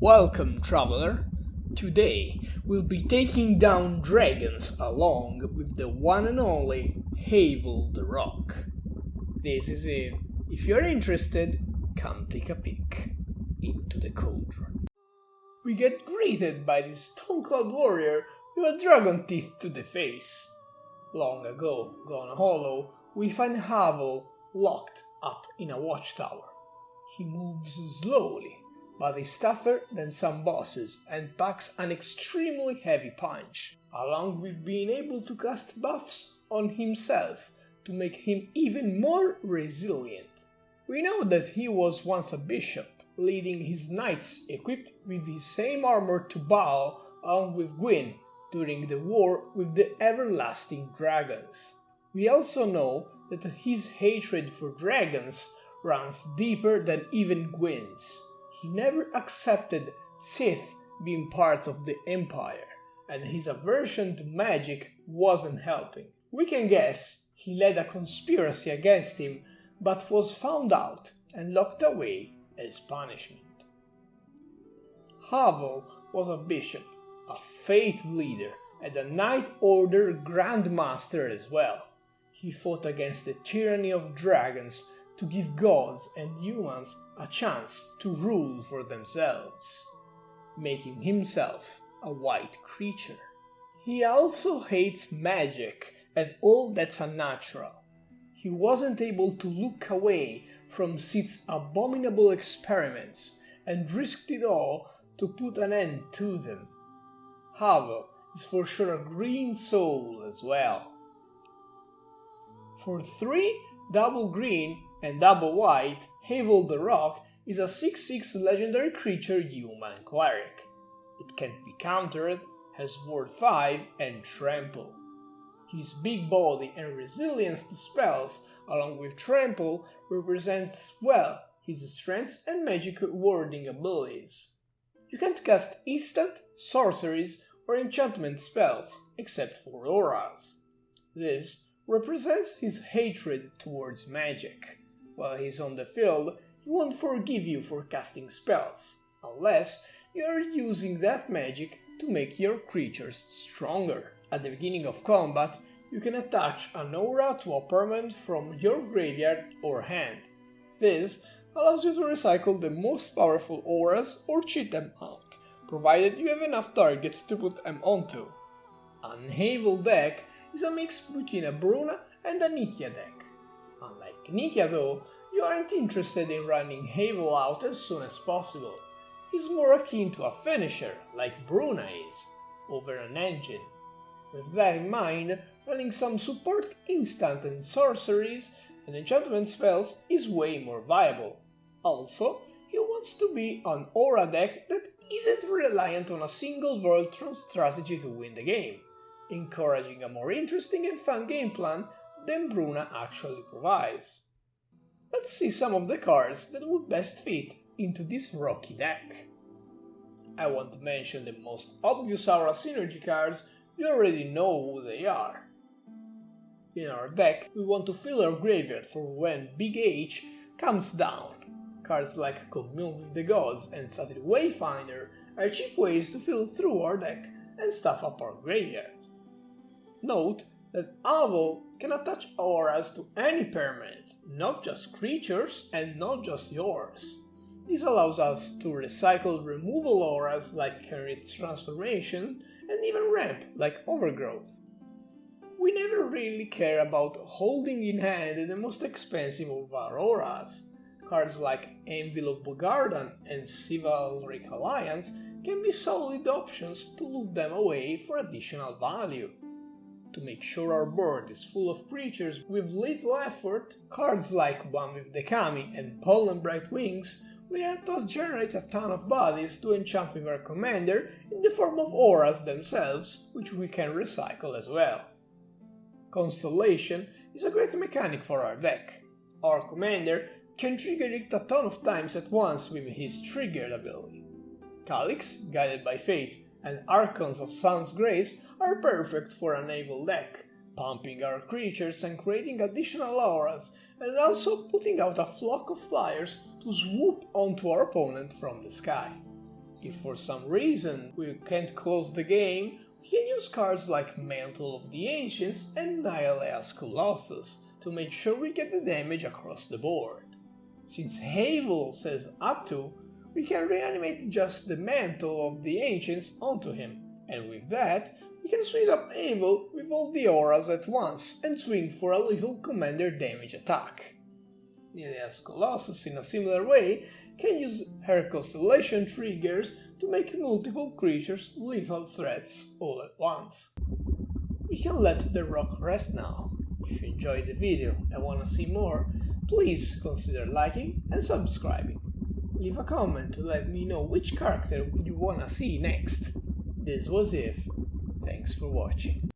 Welcome, traveler. Today we'll be taking down dragons along with the one and only Havel the Rock. This is it. If you're interested, come take a peek into the cauldron. We get greeted by this Stone Cloud warrior with a dragon teeth to the face. Long ago, gone hollow, we find Havel locked up in a watchtower. He moves slowly, but is tougher than some bosses and packs an extremely heavy punch, along with being able to cast buffs on himself to make him even more resilient. We know that he was once a bishop, leading his knights equipped with his same armor to battle along with Gwyn during the war with the everlasting dragons. We also know that his hatred for dragons runs deeper than even Gwyn's. He never accepted Sith being part of the Empire, and his aversion to magic wasn't helping. We can guess he led a conspiracy against him, but was found out and locked away as punishment. Havel was a bishop, a faith leader, and a Knight Order Grand Master as well. He fought against the tyranny of dragons to give gods and humans a chance to rule for themselves, making himself a white creature. He also hates magic and all that's unnatural. He wasn't able to look away from Sith's abominable experiments and risked it all to put an end to them. Havel is for sure a green soul as well. For 3 double green and double white, Havel the Rock is a 6/6 legendary creature human cleric. It can be countered, has Ward 5 and Trample. His big body and resilience to spells, along with Trample, represents well his strengths and magic warding abilities. You can't cast instant, sorceries, or enchantment spells, except for auras. This represents his hatred towards magic. While he's on the field, he won't forgive you for casting spells, unless you're using that magic to make your creatures stronger. At the beginning of combat, you can attach an aura to a permanent from your graveyard or hand. This allows you to recycle the most powerful auras or cheat them out, provided you have enough targets to put them onto. An Havel deck is a mix between a Bruna and a Nikia deck. Unlike Nikia though, you aren't interested in running Havel out as soon as possible. He's more akin to a finisher, like Bruna is, over an engine. With that in mind, running some support instant and sorceries and enchantment spells is way more viable. Also, he wants to be an aura deck that isn't reliant on a single Voltron strategy to win the game, encouraging a more interesting and fun game plan than Bruna actually provides. Let's see some of the cards that would best fit into this rocky deck. I want to mention the most obvious aura synergy cards. You already know who they are. In our deck, we want to fill our graveyard for when Big H comes down. Cards like Commune with the Gods and Satyr Wayfinder are cheap ways to fill through our deck and stuff up our graveyard. Note that Havel can attach auras to any permanent, not just creatures and not just yours. This allows us to recycle removal auras like Kenrith's Transformation and even ramp like Overgrowth. We never really care about holding in hand the most expensive of our auras. Cards like Anvil of Bogardan and Chivalric Alliance can be solid options to loot them away for additional value. To make sure our board is full of creatures with little effort, cards like One with the Kami and Pollen Bright Wings will help us generate a ton of bodies to enchant with our commander in the form of auras themselves, which we can recycle as well. Constellation is a great mechanic for our deck. Our commander can trigger it a ton of times at once with his triggered ability. Calyx, Guided by Fate, and Archons of Sun's Grace are perfect for a naval deck, pumping our creatures and creating additional auras, and also putting out a flock of flyers to swoop onto our opponent from the sky. If for some reason we can't close the game, we can use cards like Mantle of the Ancients and Nameless Colossus to make sure we get the damage across the board. Since Havel says up to, we can reanimate just the Mantle of the Ancients onto him, and with that, we can swing up Havel with all the auras at once and swing for a little commander damage attack. Nameless Colossus, in a similar way, can use her constellation triggers to make multiple creatures lethal threats all at once. We can let the rock rest now. If you enjoyed the video and wanna see more, please consider liking and subscribing. Leave a comment to let me know which character you wanna see next. This was If. Thanks for watching.